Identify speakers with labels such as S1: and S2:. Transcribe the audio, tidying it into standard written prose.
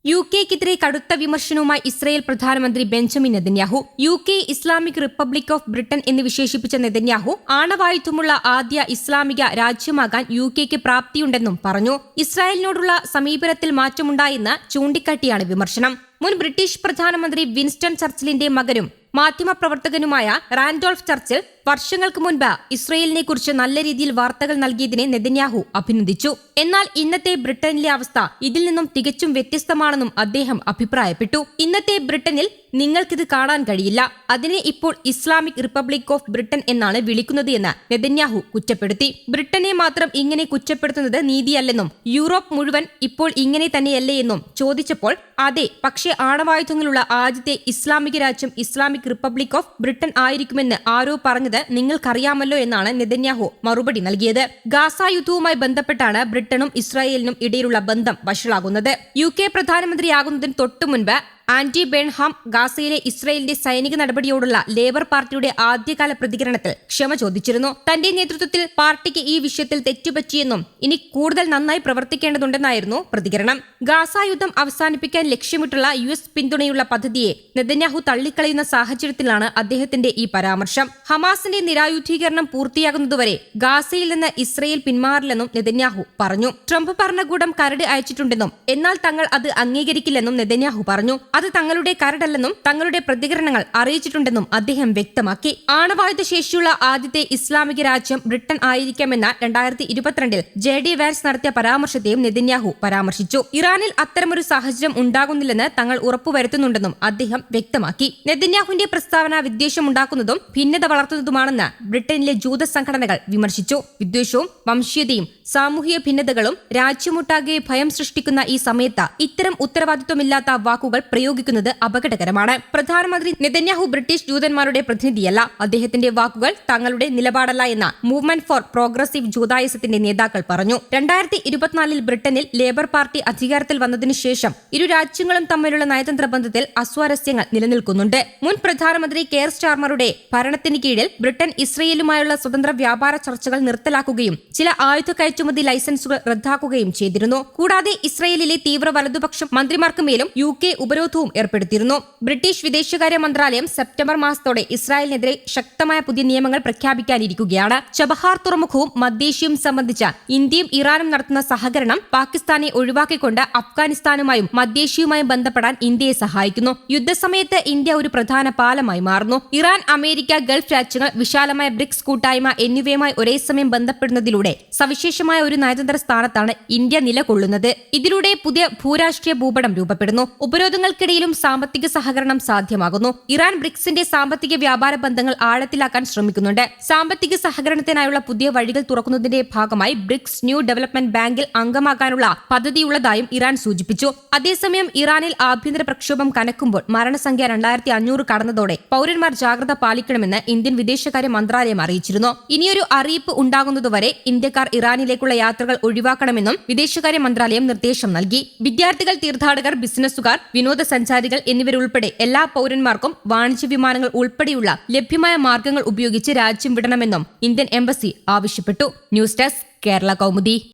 S1: യുകെക്കെതിരെ കടുത്ത വിമർശനവുമായി ഇസ്രായേൽ പ്രധാനമന്ത്രി Benjamin Netanyahu. UK Islamic republic of Britain എന്ന് വിശേഷിപ്പിച്ച നെതന്യാഹു ആണവായുധമുള്ള ആദ്യ ഇസ്ലാമിക രാജ്യമാകാൻ യുകെക്ക് പ്രാപ്തിയുണ്ടെന്നും പറഞ്ഞു. ഇസ്രായേലിനോടുള്ള സമീപനത്തിൽ മാറ്റമുണ്ടായെന്ന് ചൂണ്ടിക്കാട്ടിയാണ് വിമർശനം. മുൻ ബ്രിട്ടീഷ് പ്രധാനമന്ത്രി വിൻസ്റ്റൺ ചർച്ചിലിന്റെ മകനും മാധ്യമപ്രവർത്തകനുമായ റാൻഡോൾഫ് ചർച്ചിൽ വർഷങ്ങൾക്ക് മുൻപ് ഇസ്രയേലിനെ കുറിച്ച് നല്ല രീതിയിൽ വാർത്തകൾ നൽകിയതിനെ നെതന്യാഹു അഭിനന്ദിച്ചു. എന്നാൽ ഇന്നത്തെ ബ്രിട്ടനിലെ അവസ്ഥ ഇതിൽ നിന്നും തികച്ചും വ്യത്യസ്തമാണെന്നും അദ്ദേഹം അഭിപ്രായപ്പെട്ടു. ഇന്നത്തെ ബ്രിട്ടനിൽ നിങ്ങൾക്കിത് കാണാൻ കഴിയില്ല. അതിനെ ഇപ്പോൾ ഇസ്ലാമിക് റിപ്പബ്ലിക് ഓഫ് ബ്രിട്ടൻ എന്നാണ് വിളിക്കുന്നത് എന്ന് നെതന്യാഹു കുറ്റപ്പെടുത്തി. ബ്രിട്ടനെ മാത്രം ഇങ്ങനെ കുറ്റപ്പെടുത്തുന്നത് നീതിയല്ലെന്നും യൂറോപ്പ് മുഴുവൻ ഇപ്പോൾ ഇങ്ങനെ തന്നെയല്ലേ എന്നും ചോദിച്ചപ്പോൾ അതെ, പക്ഷേ ആണവായുധങ്ങളുള്ള ആദ്യത്തെ ഇസ്ലാമിക രാജ്യം ഇസ്ലാമിക് റിപ്പബ്ലിക് ഓഫ് ബ്രിട്ടൻ ആയിരിക്കുമെന്ന് ആരോ പറഞ്ഞത് നിങ്ങൾക്കറിയാമല്ലോ എന്നാണ് നെതന്യാഹു മറുപടി നൽകിയത്. ഗാസ യുദ്ധവുമായി ബന്ധപ്പെട്ടാണ് ബ്രിട്ടനും ഇസ്രായേലിനും ഇടയിലുള്ള ബന്ധം വഷളാകുന്നത്. യുകെ പ്രധാനമന്ത്രിയാകുന്നതിന് തൊട്ടുമുൻപ് ആന്റി ബേൺഹാം ഗാസയിലെ ഇസ്രായേലിന്റെ സൈനിക നടപടിയോടുള്ള ലേബർ പാർട്ടിയുടെ ആദ്യകാല പ്രതികരണത്തിൽ ക്ഷമ ചോദിച്ചിരുന്നു. തന്റെ നേതൃത്വത്തിൽ പാർട്ടിക്ക് ഈ വിഷയത്തിൽ തെറ്റുപറ്റിയെന്നും ഇനി കൂടുതൽ നന്നായി പ്രവർത്തിക്കേണ്ടതുണ്ടെന്നായിരുന്നു പ്രതികരണം. ഗാസ യുദ്ധം അവസാനിപ്പിക്കാൻ ലക്ഷ്യമിട്ടുള്ള US പിന്തുണയുള്ള പദ്ധതിയെ നെതന്യാഹു തള്ളിക്കളയുന്ന സാഹചര്യത്തിലാണ് അദ്ദേഹത്തിന്റെ ഈ പരാമർശം. ഹമാസിന്റെ നിരായുധീകരണം പൂർത്തിയാകുന്നതുവരെ ഗാസയിൽ നിന്ന് ഇസ്രായേൽ പിന്മാറില്ലെന്നും നെതന്യാഹു പറഞ്ഞു. ട്രംപ് ഭരണകൂടം കരട് അയച്ചിട്ടുണ്ടെന്നും എന്നാൽ തങ്ങൾ അത് അംഗീകരിക്കില്ലെന്നും നെതന്യാഹു പറഞ്ഞു. അത് തങ്ങളുടെ കരടല്ലെന്നും തങ്ങളുടെ പ്രതികരണങ്ങൾ അറിയിച്ചിട്ടുണ്ടെന്നും അദ്ദേഹം വ്യക്തമാക്കി. ആണവായുധ ശേഷിയുള്ള ആദ്യത്തെ ഇസ്ലാമിക രാജ്യം ബ്രിട്ടൻ ആയിരിക്കാമെന്ന 2022 JD വാൻസ് നടത്തിയ പരാമർശത്തെയും നെതന്യാഹു പരാമർശിച്ചു. ഇറാനിൽ അത്തരമൊരു സാഹചര്യം ഉണ്ടാകുന്നില്ലെന്ന് തങ്ങൾ ഉറപ്പുവരുത്തുന്നുണ്ടെന്നും അദ്ദേഹം വ്യക്തമാക്കി. നെതന്യാഹുവിന്റെ പ്രസ്താവന വിദ്വേഷമുണ്ടാക്കുന്നതും ഭിന്നത വളർത്തുന്നതുമാണെന്ന് ബ്രിട്ടനിലെ ജൂത സംഘടനകൾ വിമർശിച്ചു. വിദ്വേഷവും വംശീയതയും സാമൂഹിക ഭിന്നതകളും രാജ്യമൊട്ടാകെ ഭയം സൃഷ്ടിക്കുന്ന ഈ സമയത്ത് ഇത്തരം ഉത്തരവാദിത്വമില്ലാത്ത വാക്കുകൾ പ്രയോഗിക്കുന്നത് അപകടകരമാണ്. പ്രധാനമന്ത്രി നെതന്യാഹു ബ്രിട്ടീഷ് ജൂതന്മാരുടെ പ്രതിനിധിയല്ല. അദ്ദേഹത്തിന്റെ വാക്കുകൾ തങ്ങളുടെ നിലപാടല്ല എന്ന് മൂവ്മെന്റ് ഫോർ പ്രോഗ്രസീവ് ജൂതായിസത്തിന്റെ നേതാക്കൾ പറഞ്ഞു. 2024 ബ്രിട്ടനിൽ ലേബർ പാർട്ടി അധികാരത്തിൽ വന്നതിനു ശേഷം ഇരു രാജ്യങ്ങളും തമ്മിലുള്ള നയതന്ത്ര ബന്ധത്തിൽ അസ്വാരസ്യങ്ങൾ നിലനിൽക്കുന്നുണ്ട്. മുൻ പ്രധാനമന്ത്രി കെയർ സ്റ്റാർമറുടെ ഭരണത്തിന് കീഴിൽ ബ്രിട്ടൻ ഇസ്രയേലുമായുള്ള സ്വതന്ത്ര വ്യാപാര ചർച്ചകൾ നിർത്തലാക്കുകയും ചില ആയുധ കയറ്റുമതി ലൈസൻസുകൾ റദ്ദാക്കുകയും ചെയ്തിരുന്നു. കൂടാതെ ഇസ്രയേലിലെ തീവ്ര വലതുപക്ഷം മന്ത്രിമാർക്ക് മേലും യുകെ ഉപരോധവും ഏർപ്പെടുത്തിയിരുന്നു. ബ്രിട്ടീഷ് വിദേശകാര്യ മന്ത്രാലയം സെപ്റ്റംബർ മാസത്തോടെ ഇസ്രായേലിനെതിരെ ശക്തമായ പുതിയ നിയമങ്ങൾ പ്രഖ്യാപിക്കാനിരിക്കുകയാണ്. ചബഹാർ തുറമുഖവും മധ്യേഷ്യയും സംബന്ധിച്ച ഇന്ത്യയും ഇറാനും നടത്തുന്ന സഹകരണം പാകിസ്ഥാനെ ഒഴിവാക്കിക്കൊണ്ട് അഫ്ഗാനിസ്ഥാനുമായും മധ്യേഷ്യയുമായും ബന്ധപ്പെടാൻ ഇന്ത്യയെ സഹായിക്കുന്നു. യുദ്ധസമയത്ത് ഇന്ത്യ ഒരു പ്രധാന പാലമായി മാറുന്നു. ഇറാൻ, അമേരിക്ക, ഗൾഫ് രാജ്യങ്ങൾ, വിശാലമായ ബ്രിക്സ് കൂട്ടായ്മ എന്നിവയുമായി ഒരേ സമയം ബന്ധപ്പെടുന്നതിലൂടെ സവിശേഷമായ ഒരു നയതന്ത്ര സ്ഥാനത്താണ് ഇന്ത്യ നിലകൊള്ളുന്നത്. ഇതിലൂടെ പുതിയ ഭൂരാഷ്ട്രീയ ഭൂപടം രൂപപ്പെടുന്നു. ഉപരോധങ്ങൾക്കിടയിലും സാമ്പത്തിക സഹകരണം സാധ്യമാകുന്നു. ഇറാൻ ബ്രിക്സിന്റെ സാമ്പത്തിക വ്യാപാര ബന്ധങ്ങൾ ആഴത്തിലാക്കാൻ ശ്രമിക്കുന്നുണ്ട്. സാമ്പത്തിക സഹകരണത്തിനായുള്ള പുതിയ വഴികൾ തുറക്കുന്നതിന്റെ ഭാഗമായി ബ്രിക്സ് ന്യൂ ഡെവലപ്മെന്റ് ബാങ്കിൽ അംഗമാകാനുള്ള പദ്ധതിയുള്ളതായും ഇറാൻ സൂചിപ്പിച്ചു. അതേസമയം ഇറാനിൽ ആഭ്യന്തര പ്രക്ഷോഭം കനക്കുമ്പോൾ മരണസംഖ്യ 2500 കടന്നതോടെ പൌരന്മാർ ജാഗ്രത പാലിക്കണമെന്ന് ഇന്ത്യൻ വിദേശകാര്യ മന്ത്രാലയം അറിയിച്ചിരുന്നു. ഇനിയൊരു അറിയിപ്പ് ഉണ്ടാകുന്നതുവരെ ഇന്ത്യക്കാർ ഇറാനിലേക്കുള്ള യാത്രകൾ ഒഴിവാക്കണമെന്നും വിദേശകാര്യ മന്ത്രാലയം നിർദ്ദേശം നൽകി. വിദ്യാർത്ഥികൾ, തീർത്ഥാടകർ, ബിസിനസ്സുകാർ, വിനോദസഞ്ചാരികൾ എന്നിവരുൾപ്പെടെ എല്ലാ പൌരന്മാർക്കും വാണിജ്യ വിമാനങ്ങൾ ഉൾപ്പെടെയുള്ള ലഭ്യമായ മാർഗങ്ങൾ ഉപയോഗിച്ച് രാജ്യം വിടണമെന്നും ഇന്ത്യൻ എംബസി ആവശ്യപ്പെട്ടു. News desk, Kerala Kaumudi.